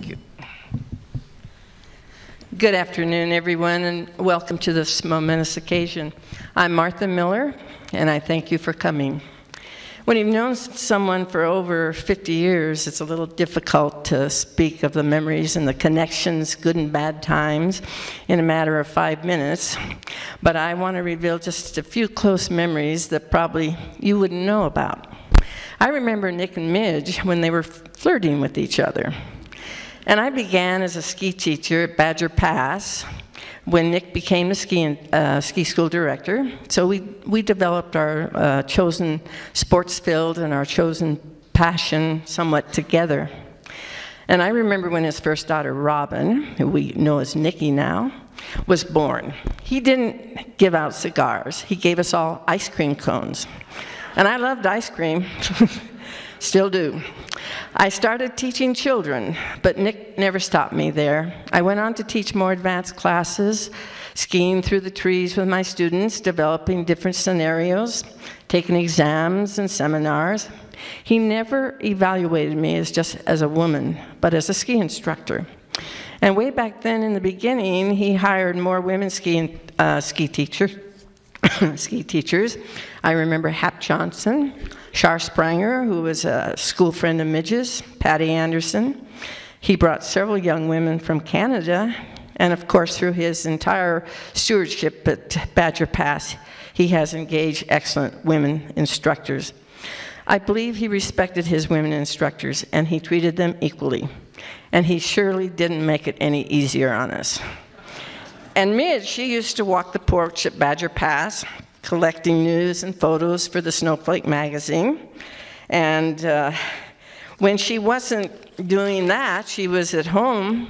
Thank you. Good afternoon, everyone, and welcome to this momentous occasion. I'm Martha Miller, and I thank you for coming. When you've known someone for over 50 years, it's a little difficult to speak of the memories and the connections, good and bad times, in a matter of 5 minutes. But I want to reveal just a few close memories that probably you wouldn't know about. I remember Nick and Midge when they were flirting with each other. And I began as a ski teacher at Badger Pass when Nick became the ski school director. So we developed our chosen sports field and our chosen passion somewhat together. And I remember when his first daughter, Robin, who we know as Nikki now, was born. He didn't give out cigars. He gave us all ice cream cones. And I loved ice cream. Still do. I started teaching children, but Nick never stopped me there. I went on to teach more advanced classes, skiing through the trees with my students, developing different scenarios, taking exams and seminars. He never evaluated me as a woman, but as a ski instructor. And way back then in the beginning, he hired more women ski teachers. I remember Hap Johnson, Char Spranger, who was a school friend of Midge's, Patty Anderson. He brought several young women from Canada, and of course through his entire stewardship at Badger Pass, he has engaged excellent women instructors. I believe he respected his women instructors, and he treated them equally. And he surely didn't make it any easier on us. And Midge, she used to walk the porch at Badger Pass, collecting news and photos for the Snowflake magazine. And when she wasn't doing that, she was at home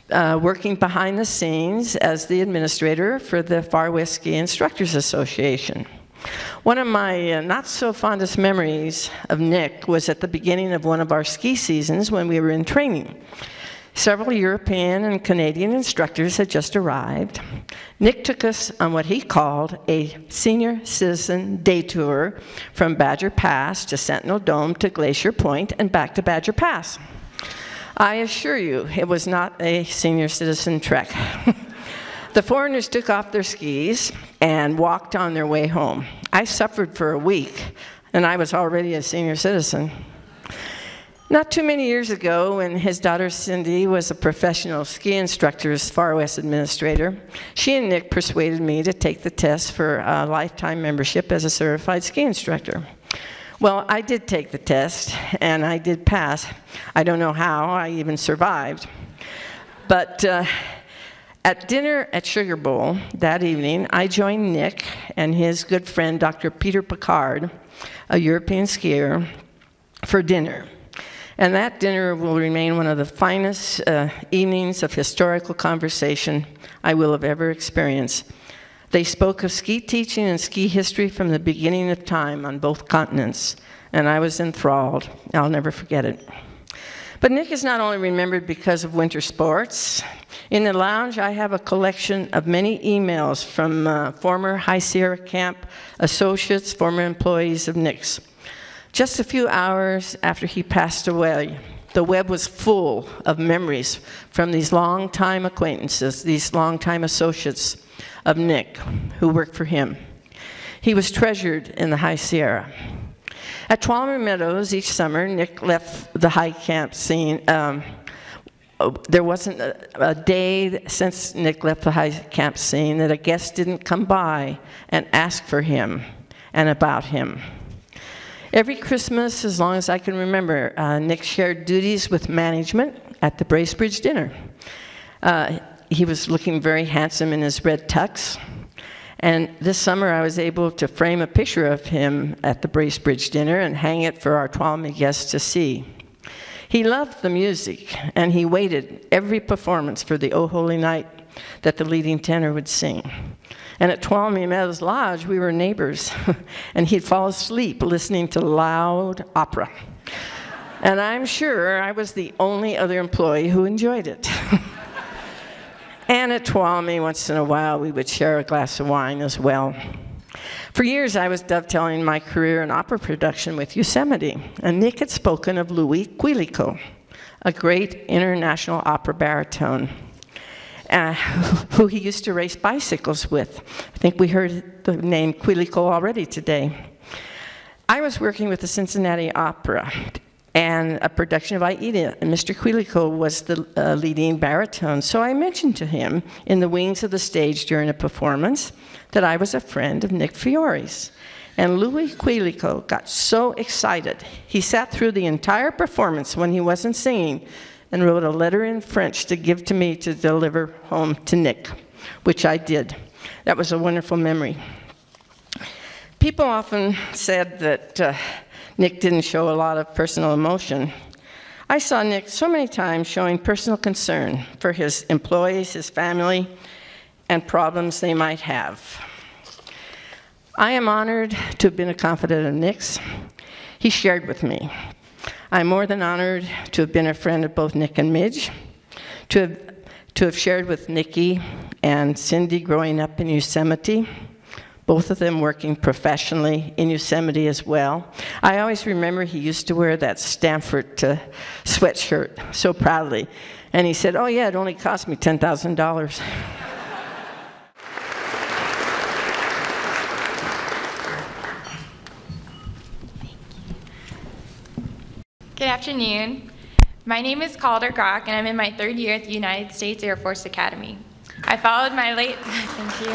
working behind the scenes as the administrator for the Far West Ski Instructors Association. One of my not-so-fondest memories of Nick was at the beginning of one of our ski seasons when we were in training. Several European and Canadian instructors had just arrived. Nick took us on what he called a senior citizen day tour from Badger Pass to Sentinel Dome to Glacier Point and back to Badger Pass. I assure you, it was not a senior citizen trek. The foreigners took off their skis and walked on their way home. I suffered for a week, and I was already a senior citizen. Not too many years ago, when his daughter Cindy was a professional ski instructor as Far West administrator, she and Nick persuaded me to take the test for a lifetime membership as a certified ski instructor. Well, I did take the test, and I did pass. I don't know how I even survived. But at dinner at Sugar Bowl that evening, I joined Nick and his good friend, Dr. Peter Picard, a European skier, for dinner. And that dinner will remain one of the finest evenings of historical conversation I will have ever experienced. They spoke of ski teaching and ski history from the beginning of time on both continents, and I was enthralled. I'll never forget it. But Nick is not only remembered because of winter sports. In the lounge, I have a collection of many emails from former High Sierra Camp associates, former employees of Nick's. Just a few hours after he passed away, the web was full of memories from these longtime acquaintances, these longtime associates of Nick who worked for him. He was treasured in the High Sierra. At Tuolumne Meadows each summer, Nick left the high camp scene. There wasn't a day since Nick left the high camp scene that a guest didn't come by and ask for him and about him. Every Christmas, as long as I can remember, Nick shared duties with management at the Bracebridge dinner. He was looking very handsome in his red tux. And this summer, I was able to frame a picture of him at the Bracebridge dinner and hang it for our Tuolumne guests to see. He loved the music, and he waited every performance for the O Holy Night that the leading tenor would sing. And at Tuolumne Meadows Lodge, we were neighbors, and he'd fall asleep listening to loud opera. And I'm sure I was the only other employee who enjoyed it. And at Tuolumne, once in a while, we would share a glass of wine as well. For years, I was dovetailing my career in opera production with Yosemite, and Nick had spoken of Louis Quilico, a great international opera baritone, who he used to race bicycles with. I think we heard the name Quilico already today. I was working with the Cincinnati Opera and a production of Aida, and Mr. Quilico was the leading baritone. So I mentioned to him in the wings of the stage during a performance that I was a friend of Nic Fiore's. And Louis Quilico got so excited, he sat through the entire performance when he wasn't singing and wrote a letter in French to give to me to deliver home to Nic, which I did. That was a wonderful memory. People often said that Nic didn't show a lot of personal emotion. I saw Nic so many times showing personal concern for his employees, his family, and problems they might have. I am honored to have been a confidant of Nic's. He shared with me. I'm more than honored to have been a friend of both Nic and Midge, to have shared with Nikki and Cindy growing up in Yosemite, both of them working professionally in Yosemite as well. I always remember he used to wear that Stanford sweatshirt so proudly. And he said, "Oh yeah, it only cost me $10,000. Good afternoon. My name is Calder Grock, and I'm in my 3rd year at the United States Air Force Academy. I followed my late, thank you.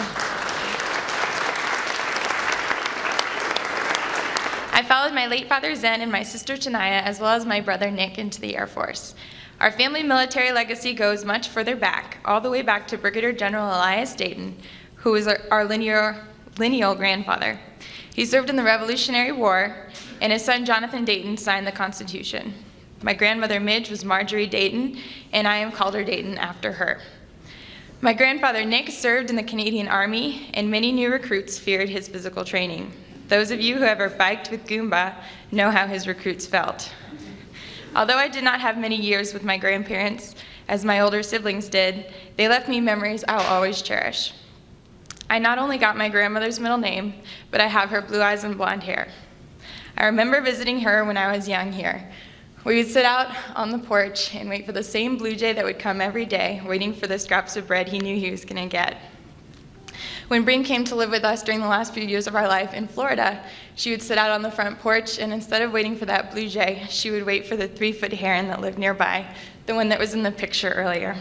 I followed my late father Zen and my sister Tanaya, as well as my brother Nic, into the Air Force. Our family military legacy goes much further back, all the way back to Brigadier General Elias Dayton, who was our lineal grandfather. He served in the Revolutionary War, and his son Jonathan Dayton signed the Constitution. My grandmother Midge was Marjorie Dayton, and I am Calder Dayton after her. My grandfather Nic served in the Canadian Army, and many new recruits feared his physical training. Those of you who ever biked with Goomba know how his recruits felt. Although I did not have many years with my grandparents, as my older siblings did, they left me memories I'll always cherish. I not only got my grandmother's middle name, but I have her blue eyes and blonde hair. I remember visiting her when I was young here. We would sit out on the porch and wait for the same blue jay that would come every day, waiting for the scraps of bread he knew he was going to get. When Breen came to live with us during the last few years of our life in Florida, she would sit out on the front porch, and instead of waiting for that blue jay, she would wait for the 3-foot heron that lived nearby, the one that was in the picture earlier.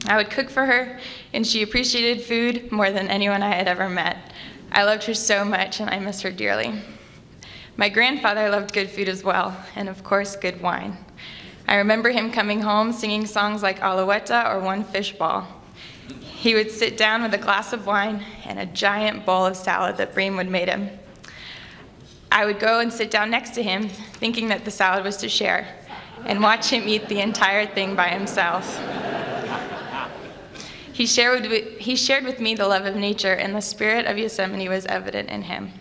I would cook for her, and she appreciated food more than anyone I had ever met. I loved her so much, and I miss her dearly. My grandfather loved good food as well, and of course, good wine. I remember him coming home singing songs like Alouetta or One Fish Ball. He would sit down with a glass of wine and a giant bowl of salad that Bream would make him. I would go and sit down next to him, thinking that the salad was to share, and watch him eat the entire thing by himself. He shared with me the love of nature, and the spirit of Yosemite was evident in him.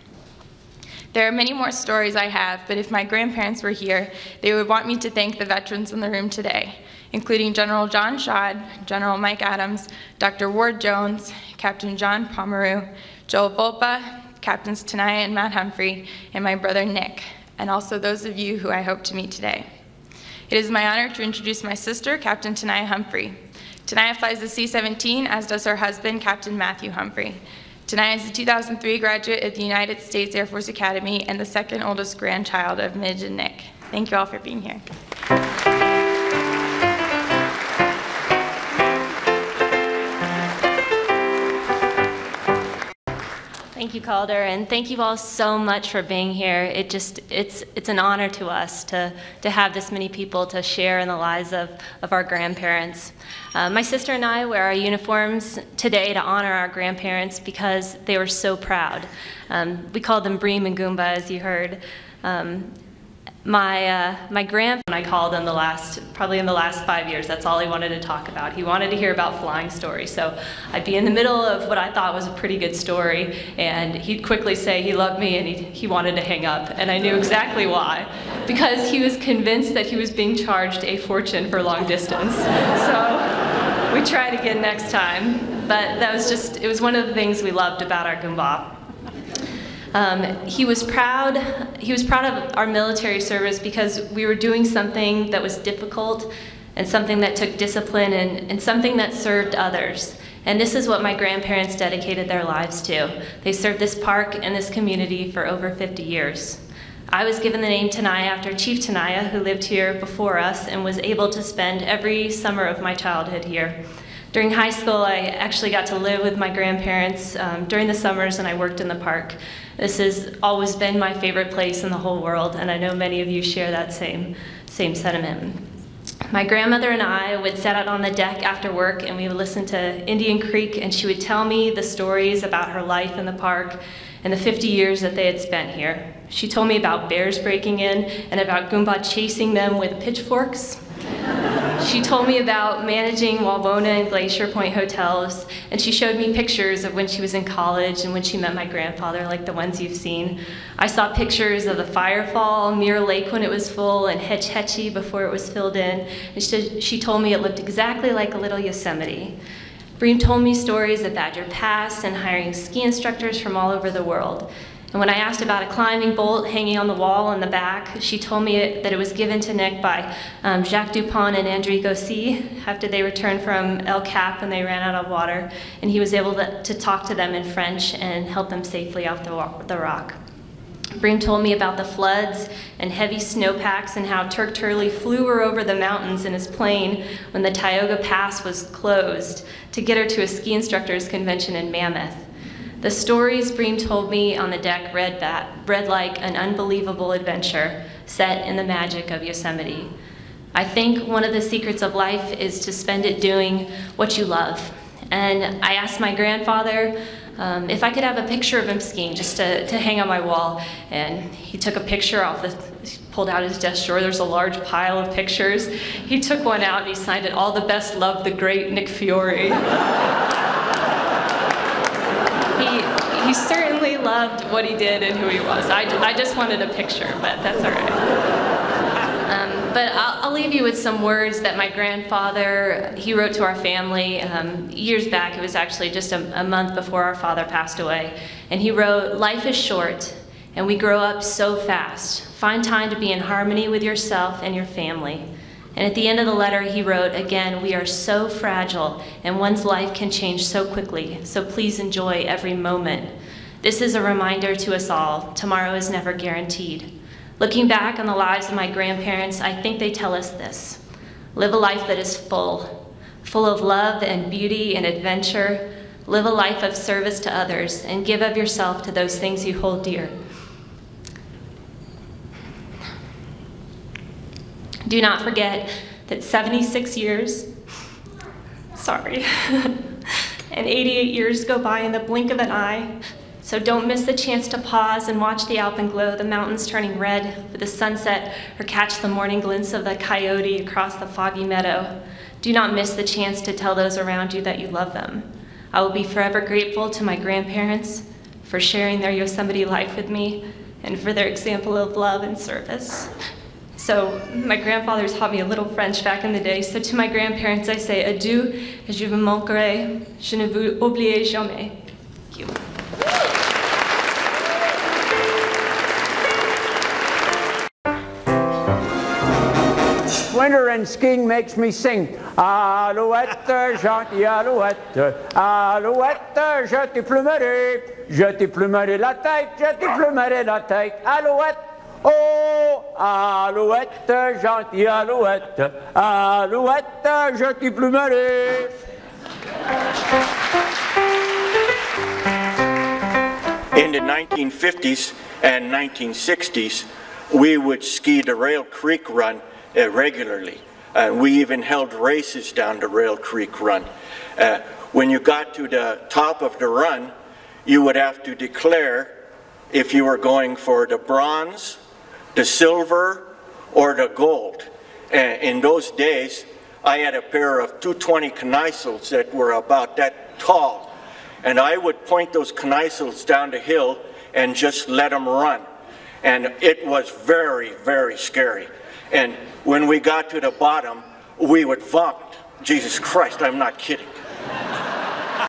There are many more stories I have, but if my grandparents were here, they would want me to thank the veterans in the room today, including General John Schad, General Mike Adams, Dr. Ward Jones, Captain John Pomeroy, Joel Volpa, Captains Tanaya and Matt Humphrey, and my brother Nic, and also those of you who I hope to meet today. It is my honor to introduce my sister, Captain Tanaya Humphrey. Tanaya flies the C-17, as does her husband, Captain Matthew Humphrey. Tanaya is a 2003 graduate at the United States Air Force Academy and the 2nd oldest grandchild of Midge and Nic. Thank you all for being here. Thank you, Calder, and thank you all so much for being here. It's an honor to us to have this many people to share in the lives of our grandparents. My sister and I wear our uniforms today to honor our grandparents because they were so proud. We called them Bream and Goomba, as you heard. My grandpa, I called him probably in the last 5 years, that's all he wanted to talk about. He wanted to hear about flying stories. So I'd be in the middle of what I thought was a pretty good story, and he'd quickly say he loved me and he wanted to hang up. And I knew exactly why, because he was convinced that he was being charged a fortune for long distance. So we tried again next time. But it was one of the things we loved about our Goomba. He was proud of our military service because we were doing something that was difficult and something that took discipline and something that served others. And this is what my grandparents dedicated their lives to. They served this park and this community for over 50 years. I was given the name Tenaya after Chief Tenaya, who lived here before us and was able to spend every summer of my childhood here. During high school, I actually got to live with my grandparents during the summers, and I worked in the park. This has always been my favorite place in the whole world, and I know many of you share that same sentiment. My grandmother and I would sit out on the deck after work, and we would listen to Indian Creek, and she would tell me the stories about her life in the park and the 50 years that they had spent here. She told me about bears breaking in and about Goomba chasing them with pitchforks. She told me about managing Wawona and Glacier Point hotels, and she showed me pictures of when she was in college and when she met my grandfather, like the ones you've seen. I saw pictures of the Firefall, Mirror Lake when it was full, and Hetch Hetchy before it was filled in. And she told me it looked exactly like a little Yosemite. Bream told me stories of Badger Pass and hiring ski instructors from all over the world. And when I asked about a climbing bolt hanging on the wall in the back, she told me that it was given to Nic by Jacques Dupont and André Gossi after they returned from El Cap and they ran out of water. And he was able to talk to them in French and help them safely off the rock. Bream told me about the floods and heavy snowpacks and how Turk Turley flew her over the mountains in his plane when the Tioga Pass was closed to get her to a ski instructors convention in Mammoth. The stories Bream told me on the deck read like an unbelievable adventure set in the magic of Yosemite. I think one of the secrets of life is to spend it doing what you love. And I asked my grandfather if I could have a picture of him skiing just to hang on my wall. And he took a picture he pulled out his desk drawer. There's a large pile of pictures. He took one out and he signed it, "All the best, love, the great Nic Fiore." He certainly loved what he did and who he was. I just wanted a picture, but that's all right. But I'll leave you with some words that my grandfather, he wrote to our family years back. It was actually just a month before our father passed away. And he wrote, "Life is short, and we grow up so fast. Find time to be in harmony with yourself and your family." And at the end of the letter, he wrote, "Again, we are so fragile, and one's life can change so quickly, so please enjoy every moment. This is a reminder to us all, tomorrow is never guaranteed." Looking back on the lives of my grandparents, I think they tell us this: live a life that is full of love and beauty and adventure. Live a life of service to others, and give of yourself to those things you hold dear. Do not forget that 76 years, and 88 years go by in the blink of an eye. So don't miss the chance to pause and watch the alpenglow, the mountains turning red with the sunset, or catch the morning glimpse of the coyote across the foggy meadow. Do not miss the chance to tell those around you that you love them. I will be forever grateful to my grandparents for sharing their Yosemite life with me and for their example of love and service. So my grandfather taught me a little French back in the day, so to my grandparents I say adieu, et je vous manquerai, je ne vous oublierai jamais. Thank you. Winter and skiing makes me sing. Alouette, gentille alouette, alouette, je t'y plumerai la tête, je t'y plumerai la tête, alouette. Oh, alouette, gentille alouette, alouette, je t'y plumerai. In the 1950s and 1960s, we would ski the Rail Creek Run regularly. We even held races down the Rail Creek Run. When you got to the top of the run, you would have to declare if you were going for the bronze, the silver, or the gold. In those days, I had a pair of 220 Kneisels that were about that tall. And I would point those Kneisels down the hill and just let them run. And it was very, very scary. And when we got to the bottom, we would vomit. Jesus Christ, I'm not kidding.